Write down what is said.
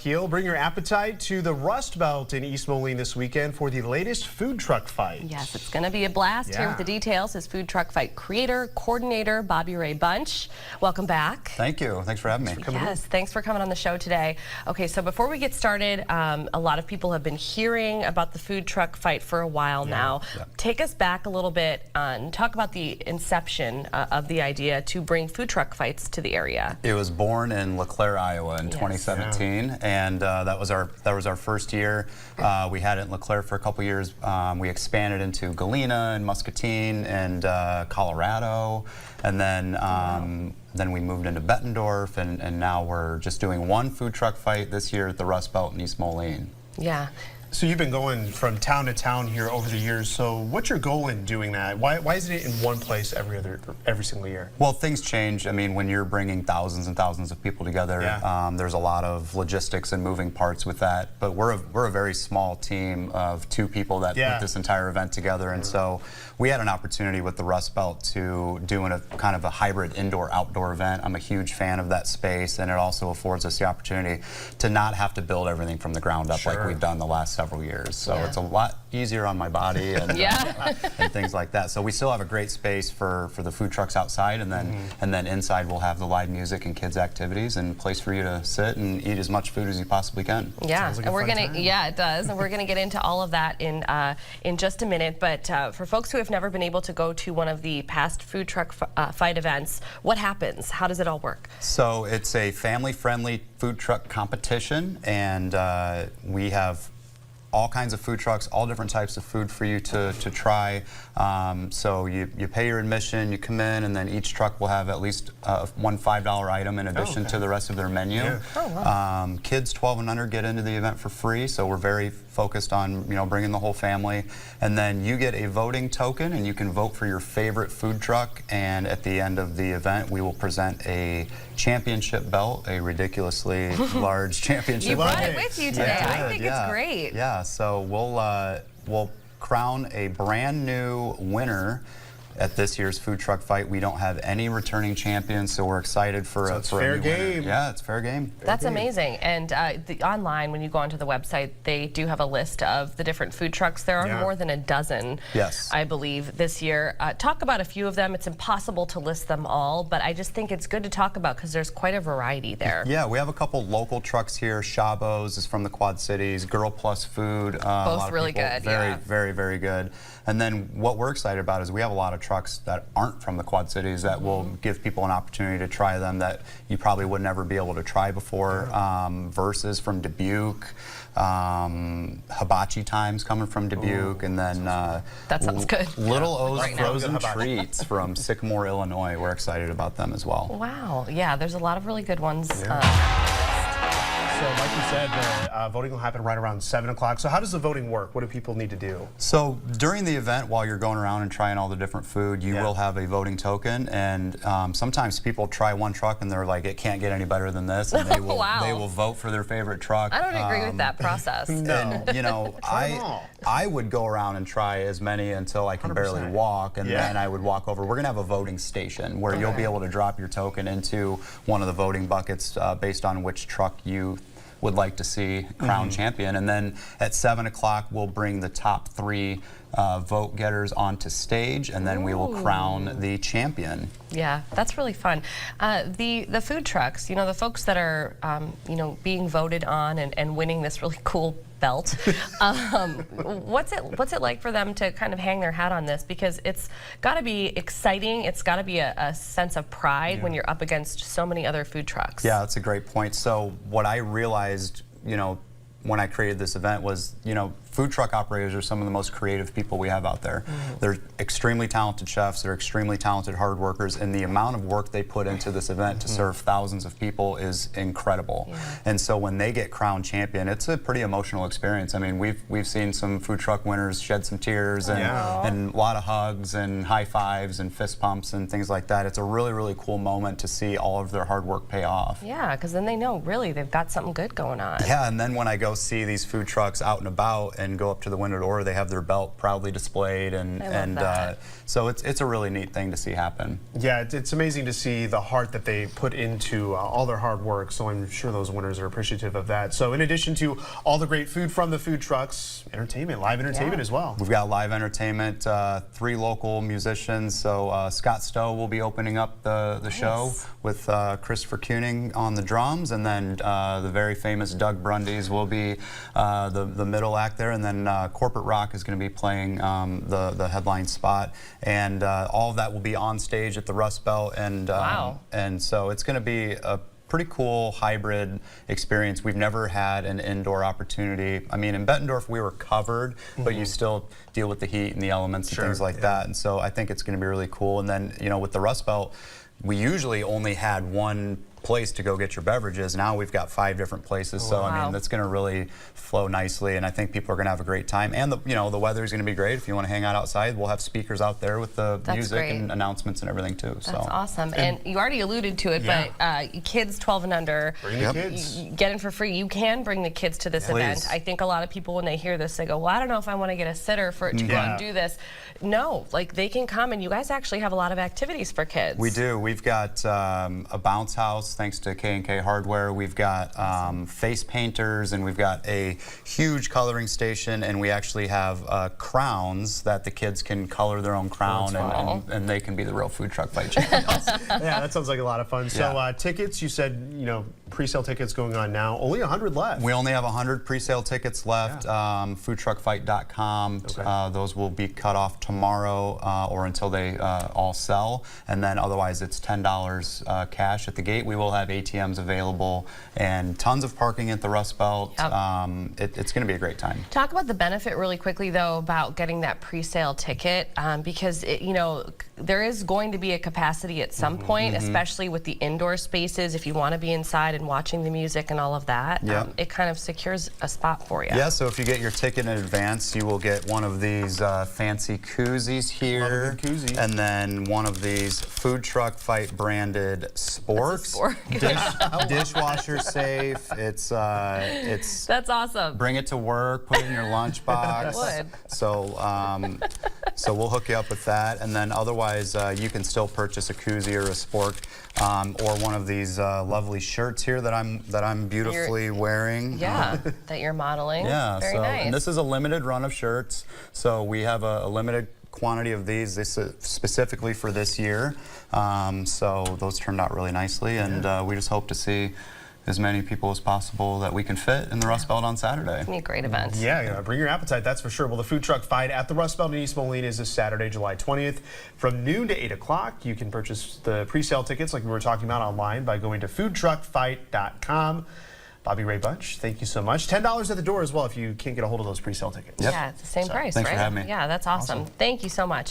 Keel, bring your appetite to the Rust Belt in East Moline this weekend for the latest food truck fight. Yes, it's going to be a blast. Here with the details is food truck fight creator, coordinator, Bobby Ray Bunch. Welcome back. Thank you. Thanks for having me. Yes, thanks for coming on the show today. Okay, so before we get started, a lot of people have been hearing about the food truck fight for a while now. Take us back a little bit and talk about the inception of the idea to bring food truck fights to the area. It was born in LeClaire, Iowa in 2017. And that was our first year. We had it in LeClaire for a couple years. We expanded into Galena and Muscatine and Colorado, and then we moved into Bettendorf, and now we're just doing one food truck fight this year at the Rust Belt in East Moline. Yeah. So you've been going from town to town here over the years. So what's your goal in doing that? Why isn't it in one place every single year? Well, things change. I mean, when you're bringing thousands and thousands of people together, there's a lot of logistics and moving parts with that. But we're a very small team of 2 people that put this entire event together, and so we had an opportunity with the Rust Belt to do a kind of a hybrid indoor-outdoor event. I'm a huge fan of that space, and it also affords us the opportunity to not have to build everything from the ground up like we've done the last several years. So it's a lot easier on my body and, and things like that. So we still have a great space for the food trucks outside, and then inside we'll have the live music and kids activities and a place for you to sit and eat as much food as you possibly can. Yeah, and we're gonna it does, and we're gonna get into all of that in just a minute. But for folks who have never been able to go to one of the past food truck fight events, what happens? How does it all work? So it's a family-friendly food truck competition, and we have all kinds of food trucks, all different types of food for you to try. So you pay your admission, you come in, and then each truck will have at least one $5 item in addition to the rest of their menu. Kids 12 and under get into the event for free, so we're very focused on bringing the whole family. And then you get a voting token, and you can vote for your favorite food truck. And at the end of the event, we will present a championship belt, a ridiculously large championship. You brought it with you today. I think it's great. Yeah, so we'll crown a brand new winner at this year's food truck fight. We don't have any returning champions, so we're excited for a fair game. Yeah, it's fair game. That's amazing. And online, when you go onto the website, they do have a list of the different food trucks. There are more than a dozen, I believe, this year. Talk about a few of them. It's impossible to list them all, but I just think it's good to talk about because there's quite a variety there. Yeah, we have a couple local trucks here. Shabo's is from the Quad Cities. Girl Plus Food. Both really good. Very, very good. And then what we're excited about is we have a lot of trucks that aren't from the Quad Cities that will give people an opportunity to try them that you probably would never be able to try before. Versus from Dubuque, Hibachi Times coming from Dubuque, and then that sounds good. Little O's Frozen Treats from Sycamore, Illinois. We're excited about them as well. Wow, yeah, there's a lot of really good ones. So like you said, the voting will happen right around 7 o'clock. So how does the voting work? What do people need to do? So during the event, while you're going around and trying all the different food, you will have a voting token. And sometimes people try one truck and they're like, it can't get any better than this. And they will, they will vote for their favorite truck. I don't agree with that process. And, I would go around and try as many until I can barely walk. And then I would walk over. We're going to have a voting station where you'll be able to drop your token into one of the voting buckets based on which truck you would like to see crown champion. And then at 7 o'clock, we'll bring the top 3 vote getters onto stage, and then we will crown the champion. Yeah, that's really fun. The food trucks, the folks that are, being voted on and winning this really cool belt. What's it like for them to kind of hang their hat on this? Because it's got to be exciting. It's got to be a sense of pride when you're up against so many other food trucks. Yeah, that's a great point. So what I realized, when I created this event was, food truck operators are some of the most creative people we have out there. They're extremely talented chefs, they're extremely talented hard workers, and the amount of work they put into this event to serve thousands of people is incredible. And so when they get crowned champion, it's a pretty emotional experience. I mean, we've seen some food truck winners shed some tears and a lot of hugs and high fives and fist pumps and things like that. It's a really, really cool moment to see all of their hard work pay off. Yeah, because then they know really they've got something good going on. Yeah, and then when I go see these food trucks out and about, and go up to the window door. They have their belt proudly displayed, and so it's a really neat thing to see happen. Yeah, it's amazing to see the heart that they put into all their hard work, so I'm sure those winners are appreciative of that. So in addition to all the great food from the food trucks, entertainment, live entertainment as well. We've got live entertainment, 3 local musicians. So Scott Stowe will be opening up the show with Christopher Kuning on the drums, and then the very famous Doug Brundies will be the middle act there, and then Corporate Rock is going to be playing the headline spot, and all of that will be on stage at the Rust Belt, and so it's going to be a pretty cool hybrid experience. We've never had an indoor opportunity. I mean, in Bettendorf we were covered, but you still deal with the heat and the elements and things like that, and so I think it's going to be really cool. And then, you know, with the Rust Belt, we usually only had one place to go get your beverages. Now we've got 5 different places, so I mean, that's going to really flow nicely, and I think people are going to have a great time. And the weather is going to be great. If you want to hang out outside, we'll have speakers out there with the music and announcements and everything too. That's awesome. And you already alluded to it, but kids 12 and under, bring the kids. Get in for free. You can bring the kids to this event. I think a lot of people, when they hear this, they go, well, I don't know if I want to get a sitter for it to go out and do this. No, like, they can come, and you guys actually have a lot of activities for kids. We do. We've got a bounce house thanks to K&K Hardware. We've got face painters, and we've got a huge coloring station, and we actually have crowns that the kids can color their own crown, and they can be the real food truck fight champions. Yeah, that sounds like a lot of fun. So tickets, you said, pre-sale tickets going on now. Only 100 left. We only have 100 pre-sale tickets left. Foodtruckfight.com. Those will be cut off tomorrow or until they all sell, and then otherwise it's $10 cash at the gate. We will have ATMs available and tons of parking at the Rust Belt. It's going to be a great time. Talk about the benefit really quickly, though, about getting that pre-sale ticket, because there is going to be a capacity at some point, especially with the indoor spaces. If you want to be inside and watching the music and all of that, it kind of secures a spot for you. Yeah, so if you get your ticket in advance, you will get one of these fancy koozies here, and then one of these Food Truck Fight branded sporks. Dishwasher safe. It's that's awesome. Bring it to work. Put it in your lunchbox. Would. So we'll hook you up with that, and then otherwise you can still purchase a koozie or a spork, or one of these lovely shirts here that I'm beautifully wearing. Yeah, that you're modeling. Yeah, very nice. And this is a limited run of shirts, so we have a limited quantity of these. This is specifically for this year, so those turned out really nicely, and we just hope to see as many people as possible that we can fit in the Rust Belt on Saturday. It's going to be a great event. Yeah, bring your appetite, that's for sure. Well, the Food Truck Fight at the Rust Belt in East Moline is this Saturday, July 20th. From noon to 8 o'clock, you can purchase the pre-sale tickets like we were talking about online by going to foodtruckfight.com. Bobby Ray Bunch, thank you so much. $10 at the door as well if you can't get a hold of those pre-sale tickets. Yeah, it's the same price, Thanks right? for having me. Yeah, that's awesome. Thank you so much.